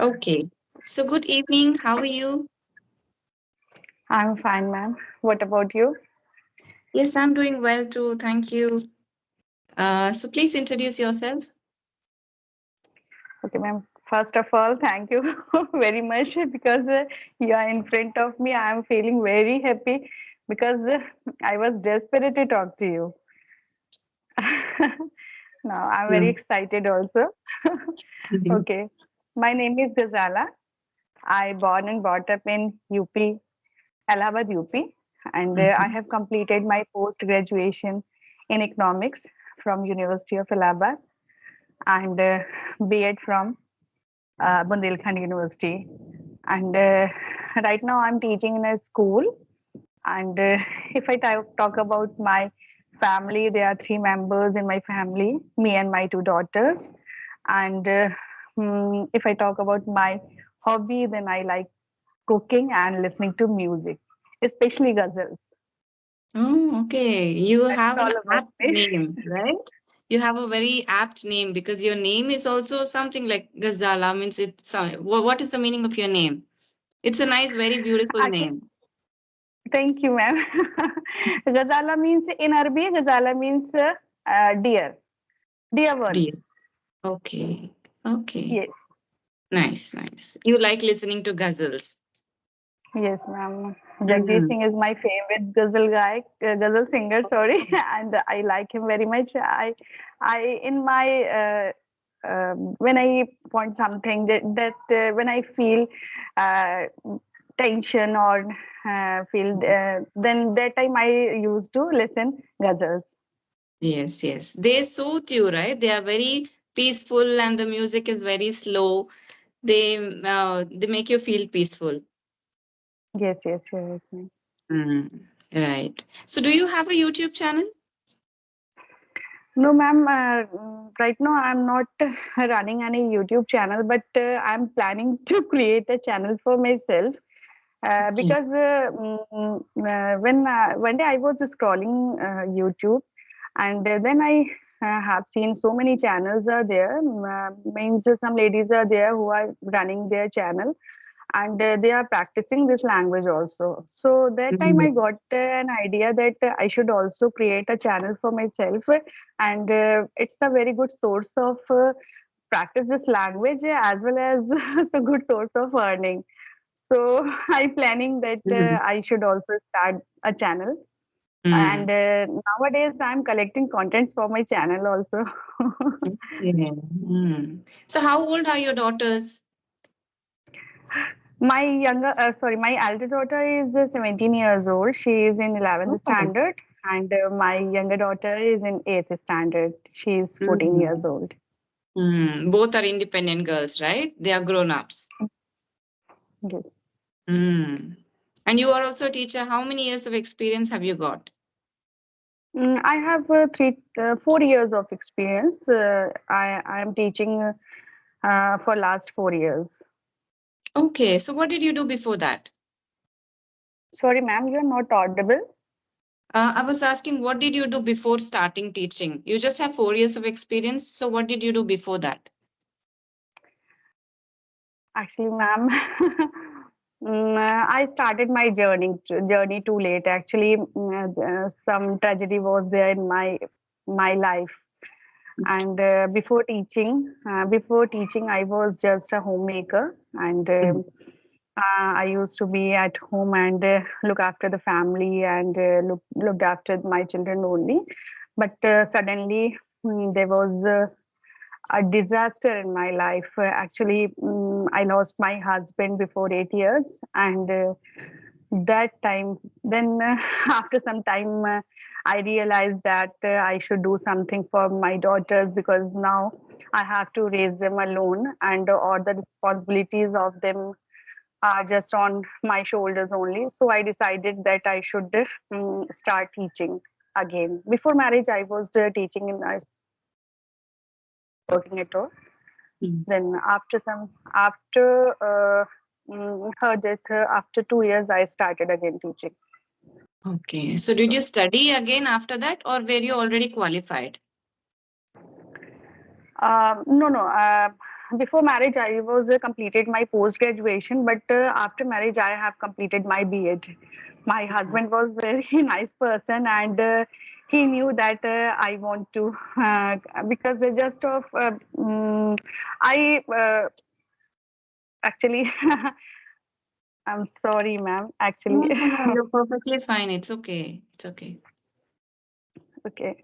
Okay. So good evening. How are you? I'm fine, ma'am. What about you? Yes, I'm doing well too. Thank you. So please introduce yourself. Okay, ma'am. First of all, thank you very much because you are in front of me. I am feeling very happy because I was desperate to talk to you. Now I'm very Mm. excited also. Mhm. Okay. My name is Gazala. I born and brought up in UP, Allahabad, UP, and I Mhm. have completed my post graduation in economics from University of Allahabad and B.Ed from Bundelkhand University. And right now I'm teaching in a school. And if I talk about my family, there are three members in my family, me and my two daughters. And if I talk about my hobby, then I like cooking and listening to music, especially ghazals. Oh, okay. You That's have an all about apt me. name, right? You have a very apt name because your name is also something like Gazala means it's what is the meaning of your name? It's a nice, very beautiful Actually, name. thank you, ma'am. Ghazala means in Arabic, Ghazala means dear, dear one. Dear. Okay. Okay. Yes. Nice, nice. You like listening to ghazals. Yes, ma'am. Jagdish Mm. Singh is my favorite ghazal singer. Sorry, and I like him very much. I in my when I want something that when I feel uh, tension or feel then that time I used to listen ghazals. Yes, yes. They soothe you, right? They are very peaceful and the music is very slow. They make you feel peaceful. Yes, yes, yes, ma'am. Mm, right. So do you have a YouTube channel? No, ma'am. Right now, I'm not running any YouTube channel, but I'm planning to create a channel for myself Okay. because when one day I was scrolling YouTube, and then I have seen so many channels are there. Means some ladies are there who are running their channel, and they are practicing this language also. So that time I Mm, got an idea that I should also create a channel for myself, and it's a very good source of practice this language as well as a good source of earning. So I planning that mm, I should also start a channel, and mm. nowadays I'm collecting contents for my channel also. Yeah. Mm. So how old are your daughters? My elder daughter is 17 years old. She is in 11th Oh. standard, and my younger daughter is in 8th standard. She is 14 years Mm. old. Mm. Both are independent girls, right? They are grown-ups. Yes. Mm. And you are also a teacher. How many years of experience have you got? I have 4 years of experience. I am teaching for last 4 years. Okay. So what did you do before that? Sorry, ma'am, you are not audible. I was asking, what did you do before starting teaching? You just have 4 years of experience. So what did you do before that? Actually, ma'am, I started my journey too late. Actually, some tragedy was there in my life. And before teaching, I was just a homemaker, and Mm. I used to be at home and look after the family and looked after my children only. But suddenly, there was a disaster in my life. Actually, I lost my husband before 8 years, and that time, then after some time, I realized that I should do something for my daughters because now I have to raise them alone, and all the responsibilities of them are just on my shoulders only. So I decided that I should start teaching again. Before marriage, I was teaching in a working at all. Mm. Then after her death, after 2 years, I started again teaching. Okay. So did you study again after that, or were you already qualified? No, no. before marriage, I was completed my post graduation, but after marriage, I have completed my B.Ed. My husband was very nice person, and he knew that I want to because just of I actually I'm sorry, ma'am. No, Actually, no, no, you're perfectly fine. It's okay. It's okay. okay,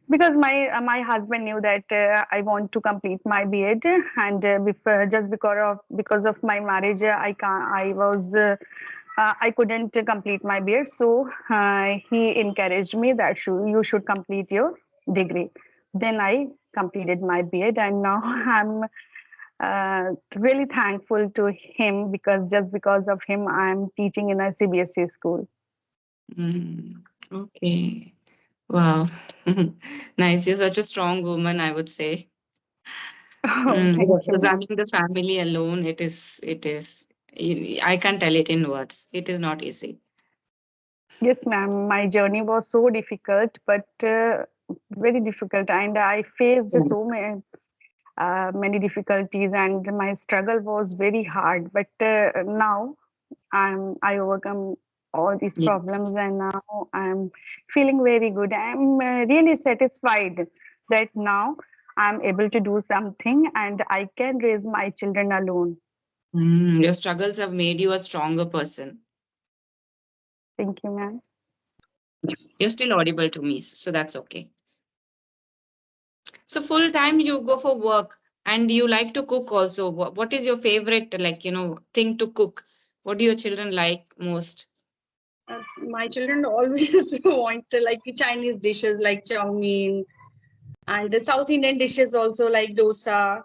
because my husband knew that I want to complete my B.Ed, and before, just because of my marriage, I couldn't complete my B.Ed, so he encouraged me that you should complete your degree. Then I completed my B.Ed, and now I'm really thankful to him because just because of him, I'm teaching in a CBSE school. Mm, okay. Wow. Nice. You're such a strong woman, I would say. Oh, thank you, ma'am. Running the family alone, it is, I can't tell it in words. It is not easy. Yes, ma'am. My journey was so difficult, but very difficult, and I faced Mm. so many difficulties, and my struggle was very hard. But now I overcome all these Yes. problems, and now I'm feeling very good. I'm really satisfied that now I'm able to do something, and I can raise my children alone. Your struggles have made you a stronger person. Thank you, ma'am. You're still audible to me, so that's okay. So full time you go for work and you like to cook also. What is your favorite, like, thing to cook? What do your children like most? My children always want like Chinese dishes like chow mein and the South Indian dishes also like dosa,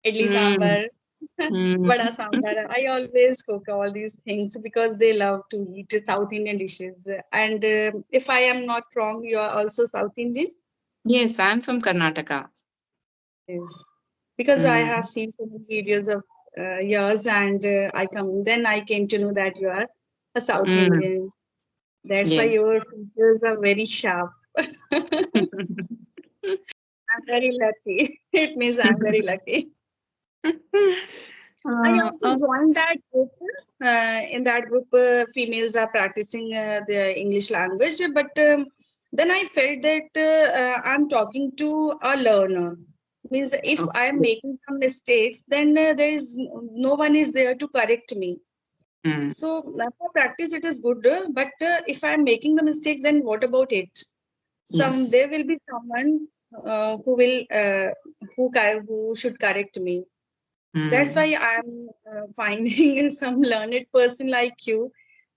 idli Mm, sambar, mm. vada sambar. I always cook all these things because they love to eat South Indian dishes. And if I am not wrong, you are also South Indian. Yes, I'm from Karnataka. Yes, because I have Mm, seen so many videos of yours, and I came to know that you are a South mm. Indian. That's why Yes. your features are very sharp. I'm very lucky. It means I'm very lucky. I also Oh, joined that group. In that group, females are practicing the English language, but then I felt that I'm talking to a learner. Means if I'm okay. making some mistakes, then there is no one is there to correct me. Mm, So for practice, it is good. But if I'm making the mistake, then what about it? yes. There will be someone who will who should correct me. That's Mm, why I'm finding some learned person like you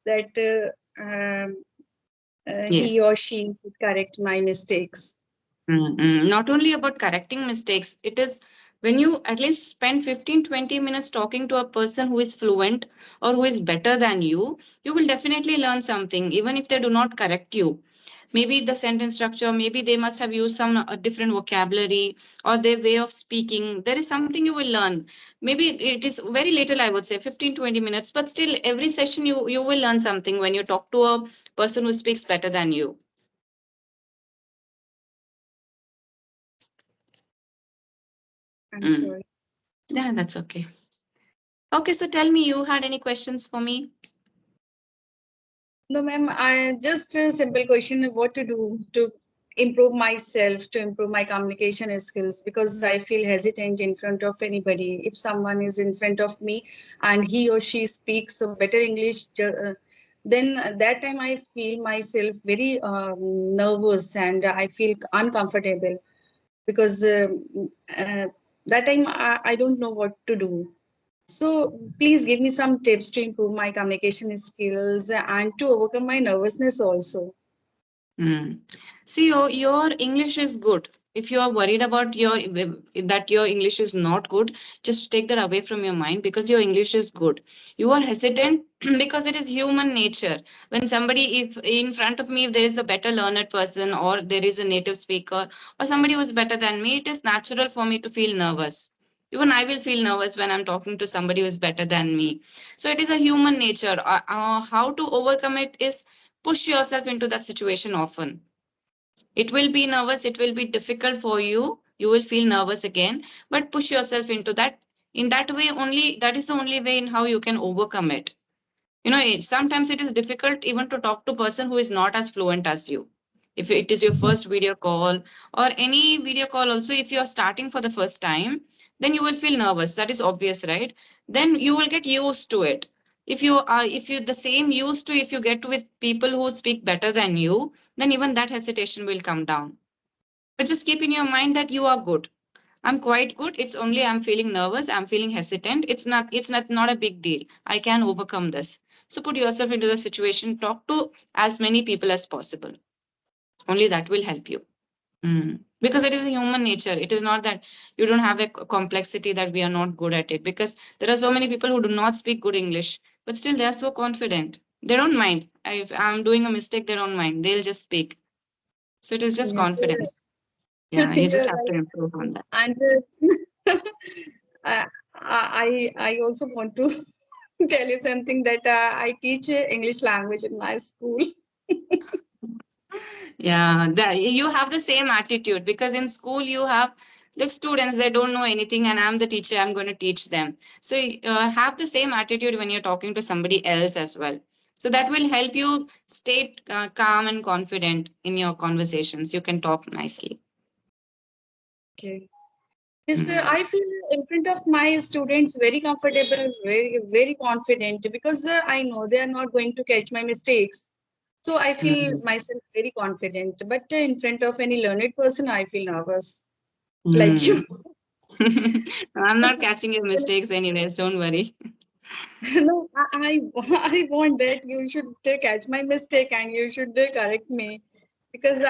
that he yes. or she could correct my mistakes. Not only about correcting mistakes, it is when you at least spend 15-20 minutes talking to a person who is fluent or who is better than you will definitely learn something, even if they do not correct you. Maybe the sentence structure, maybe they must have used some different vocabulary or their way of speaking. There is something you will learn. Maybe it is very little, I would say 15-20 minutes, but still every session you will learn something when you talk to a person who speaks better than you. I'm Mm. sorry. Yeah, that's okay. Okay, so tell me, you had any questions for me? No, ma'am. I just a simple question: what to do to improve myself, to improve my communication skills? Because I feel hesitant in front of anybody. If someone is in front of me and he or she speaks a better English, then at that time I feel myself very nervous and I feel uncomfortable because that time I don't know what to do. So please give me some tips to improve my communication skills and to overcome my nervousness also. Mm. See, your English is good. If you are worried about that your English is not good, just take that away from your mind because your English is good. You are hesitant because it is human nature. When somebody, if in front of me, if there is a better learned person or there is a native speaker or somebody who is better than me, it is natural for me to feel nervous. Even I will feel nervous when I'm talking to somebody who is better than me. So it is a human nature. How to overcome it is push yourself into that situation often. It will be nervous, it will be difficult for you. You will feel nervous again, but push yourself into that. In that way only, that is the only way in how you can overcome it. Sometimes it is difficult even to talk to a person who is not as fluent as you. If it is your first video call or any video call also, if you are starting for the first time, then you will feel nervous. That is obvious, right? Then you will get used to it. If you the same used to, if you get with people who speak better than you, then even that hesitation will come down. But just keep in your mind that you are good. I'm quite good. It's only I'm feeling nervous. I'm feeling hesitant. It's not a big deal. I can overcome this. So put yourself into the situation. Talk to as many people as possible. Only that will help you. Because it is a human nature. It is not that you don't have a complexity that we are not good at it. Because there are so many people who do not speak good English, but still they are so confident. They don't mind. If I'm doing a mistake, they don't mind. They'll just speak. So it is just Yes, you're confidence. right. Yeah, you just You're have to right. improve on that. And I also want to tell you something that I teach English language in my school. Yeah, you have the same attitude because in school you have the students, they don't know anything, and I'm the teacher, I'm going to teach them. So have the same attitude when you're talking to somebody else as well. So that will help you stay calm and confident in your conversations. You can talk nicely. Okay. Yes, Mm. I feel in front of my students very comfortable, very, very confident because I know they are not going to catch my mistakes. So I feel Mm. myself very confident. But in front of any learned person, I feel nervous, like you. Mm. I'm not catching your mistakes anyways, don't worry. No, I want that you should catch my mistake and you should correct me because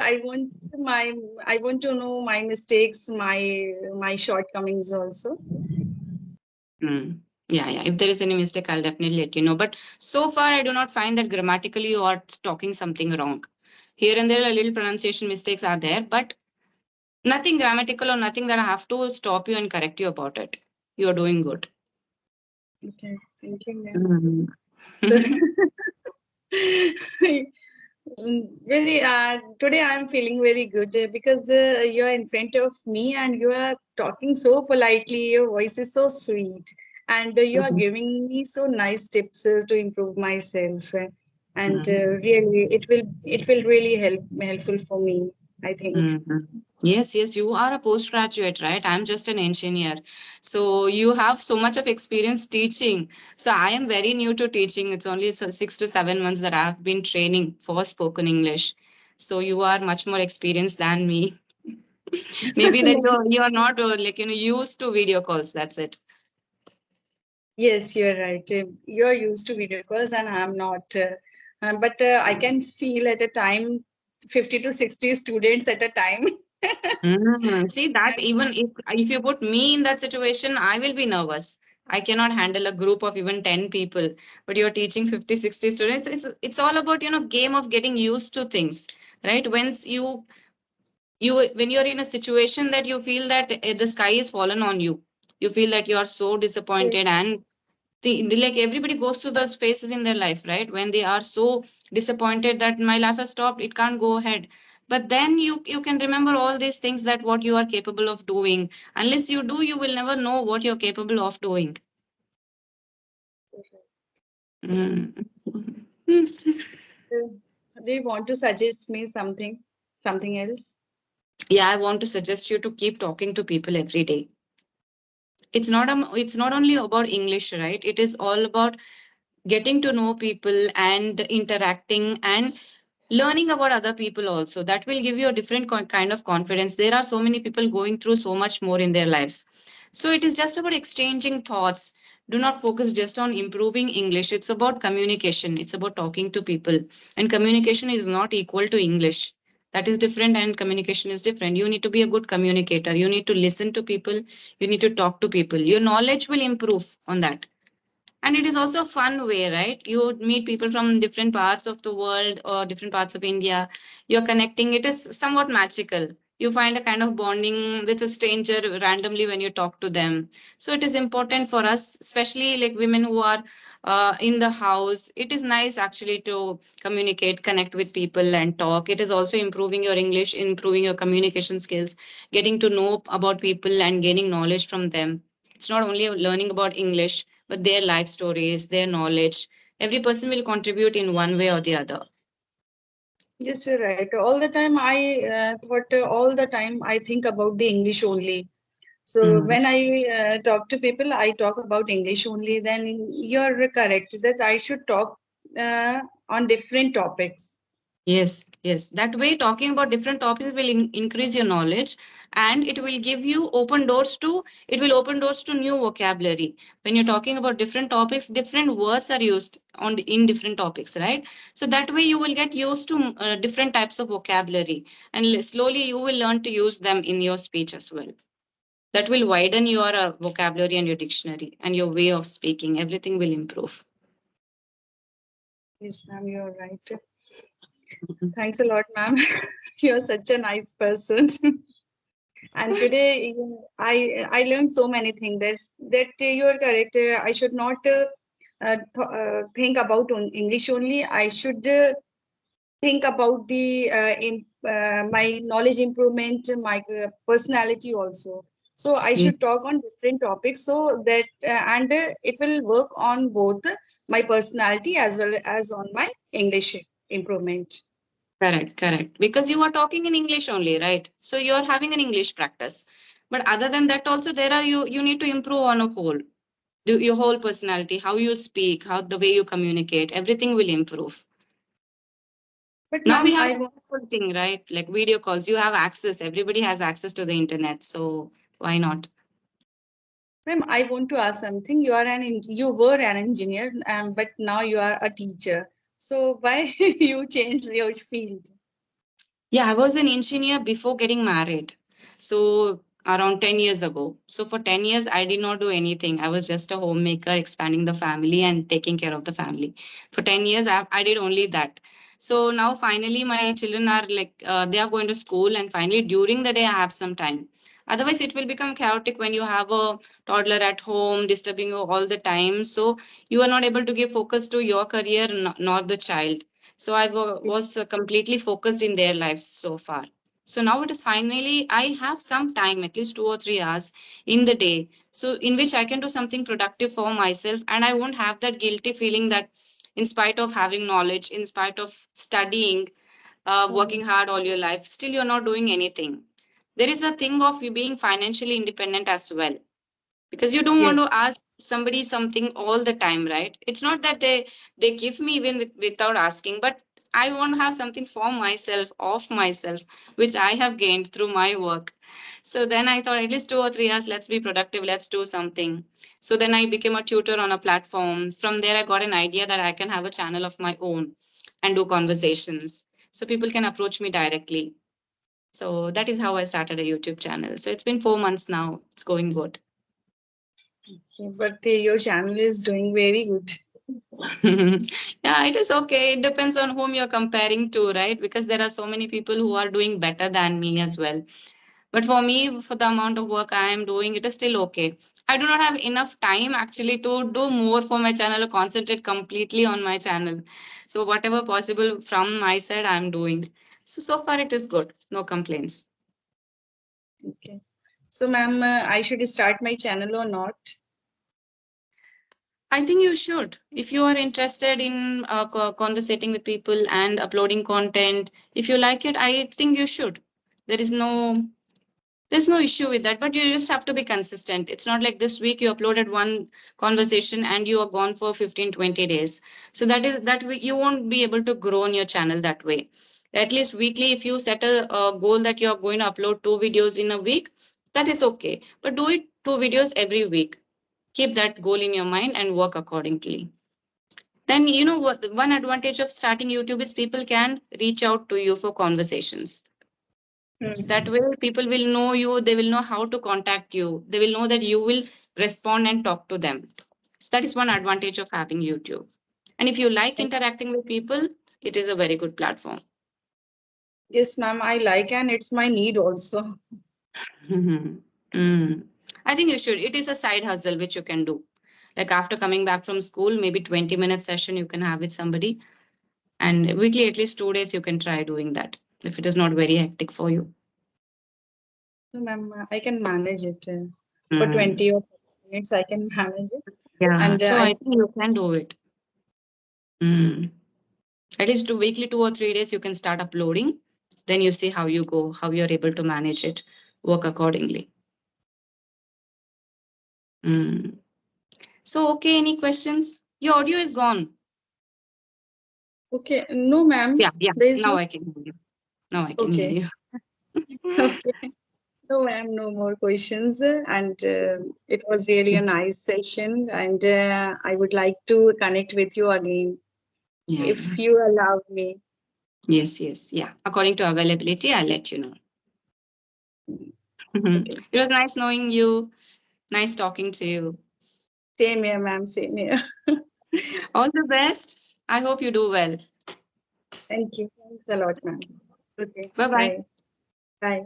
my I want to know my mistakes, my shortcomings also. Mm. Yeah, yeah. If there is any mistake, I'll definitely let you know. But so far, I do not find that grammatically you are talking something wrong. Here and there, a little pronunciation mistakes are there, but nothing grammatical or nothing that I have to stop you and correct you about it. You are doing good. Okay, thank you, ma'am. Mhm. So, very today I'm feeling very good because you are in front of me and you are talking so politely. Your voice is so sweet, and you are Mhm. giving me so nice tips to improve myself. And Mhm. really, it will really helpful for me, I think. Mhm. Yes, yes, you are a postgraduate, right? I'm just an engineer. So you have so much of experience teaching. So I am very new to teaching. It's only 6 to 7 months that I've been training for spoken English. So you are much more experienced than me. Maybe that you're not used to video calls. That's it. Yes, you're right. You're used to video calls, and I'm not. But I can feel at a time 50 to 60 students at a time. See that even if you put me in that situation, I will be nervous. I cannot handle a group of even 10 people. But you're teaching 50, 60 students. It's all about game of getting used to things, right? Once when you're in a situation that you feel that the sky is fallen on you, you feel that you are so disappointed, Yes, and like everybody goes through those phases in their life, right? When they are so disappointed that my life has stopped, it can't go ahead. But then you can remember all these things, that what you are capable of doing. Unless you do, you will never know what you're capable of doing. Mm. uh, do you want to suggest me something else? Yeah, I want to suggest you to keep talking to people every day. It's not only about English, right? It is all about getting to know people and interacting and learning about other people also. That will give you a different kind of confidence. There are so many people going through so much more in their lives, so it is just about exchanging thoughts. Do not focus just on improving English. It's about communication. It's about talking to people, and communication is not equal to English. That is different, and communication is different. You need to be a good communicator. You need to listen to people. You need to talk to people. Your knowledge will improve on that. And it is also a fun way, right? You meet people from different parts of the world or different parts of India. You're connecting. It is somewhat magical. You find a kind of bonding with a stranger randomly when you talk to them. So it is important for us, especially like women who are in the house. It is nice actually to communicate, connect with people and talk. It is also improving your English, improving your communication skills, getting to know about people and gaining knowledge from them. It's not only learning about English, but their life stories, their knowledge. Every person will contribute in one way or the other. Yes, you're right. All the time, I thought all the time I think about the English only. So Mm. when I talk to people, I talk about English only. Then you're correct that I should talk on different topics. Yes, yes. That way, talking about different topics will increase your knowledge, and it will give you open doors to, it will open doors to new vocabulary. When you're talking about different topics, different words are used in different topics, right? So that way you will get used to different types of vocabulary, and slowly you will learn to use them in your speech as well. That will widen your vocabulary and your dictionary and your way of speaking. Everything will improve. Yes, ma'am, you're right. Thanks a lot, ma'am. You're such a nice person. And today I learned so many things. That you are correct. I should not think about English only. I should think about the my knowledge improvement, my personality also. So I Yes, should talk on different topics so that and it will work on both my personality as well as on my English improvement. correct, correct. Because you are talking in English only, right? So you are having an English practice. But other than that, also there are you need to improve on a whole. Do your whole personality, how you speak, how the way you communicate, everything will improve. But Now we ma'am, have I a want wonderful thing, right? Like video calls. You have access. Everybody has access to the internet. So why not? Ma'am, I want to ask something. You are you were an engineer, but now you are a teacher. So why you changed your field? Yeah, I was an engineer before getting married. So around 10 years ago. So for 10 years, I did not do anything. I was just a homemaker, expanding the family and taking care of the family. For 10 years, I did only that. So now finally, my children are like, they are going to school, and finally during the day, I have some time. Otherwise, it will become chaotic when you have a toddler at home disturbing you all the time. So you are not able to give focus to your career, nor the child. So I was completely focused in their lives so far. So now it is finally, I have some time, at least 2 or 3 hours in the day, so in which I can do something productive for myself, and I won't have that guilty feeling that in spite of having knowledge, in spite of studying, Mhm. working hard all your life, still you're not doing anything. There is a thing of you being financially independent as well, because you don't want Yes. to ask somebody something all the time, right? It's not that they give me even without asking, but I want to have something for myself, of myself, which I have gained through my work. So then I thought, at least 2 or 3 hours, let's be productive, let's do something. So then I became a tutor on a platform. From there I got an idea that I can have a channel of my own and do conversations, so people can approach me directly. So that is how I started a YouTube channel. So it's been 4 months now, it's going good. But your channel is doing very good. Yeah, it is okay. It depends on whom you're comparing to, right? Because there are so many people who are doing better than me as well. But for me, for the amount of work I am doing, it is still okay. I do not have enough time actually to do more for my channel or concentrate completely on my channel. So whatever possible from my side, I'm doing. So far it is good. No complaints. Okay. So, ma'am, I should start my channel or not? I think you should. If you are interested in conversating with people and uploading content, if you like it, I think you should. There is no there's no issue with that, but you just have to be consistent. It's not like this week you uploaded one conversation and you are gone for 15-20 days. So that way you won't be able to grow on your channel that way. At least weekly, if you set a goal that you are going to upload 2 videos in a week, that is okay. But do it 2 videos every week. Keep that goal in your mind and work accordingly. Then you know what, one advantage of starting YouTube is people can reach out to you for conversations. So that Hmm. way people will know you, they will know how to contact you, they will know that you will respond and talk to them. So that is one advantage of having YouTube. And if you like interacting with people, it is a very good platform. Yes, ma'am, I like and it's my need also. Mhm. Mm. I think you should. It is a side hustle which you can do. Like after coming back from school, maybe 20 minute session you can have with somebody, and weekly at least 2 days you can try doing that if it is not very hectic for you. So, ma'am, I can manage it for Mm. 20 or 30 minutes. minutes I can manage it. Yeah. And So I I think you can do it. Mm. At least weekly 2 or 3 days you can start uploading. Then you see how you go, how you're able to manage it, work accordingly. Mm. So okay, any questions? Your audio is gone. okay. No, ma'am. Yeah, yeah. There is Now no. I can hear you. Now I can hear Okay. you. Okay. No, ma'am. No more questions. And it was really a nice session. And I would like to connect with you again Yeah, yeah. if you allow me. Yes, yes, yeah. According to availability, I'll let you know. Okay. It was nice knowing you. Nice talking to you. Same here, ma'am. Same here. All the best. I hope you do well. Thank you. Thanks a lot, ma'am. Okay. Bye bye. Bye. Bye.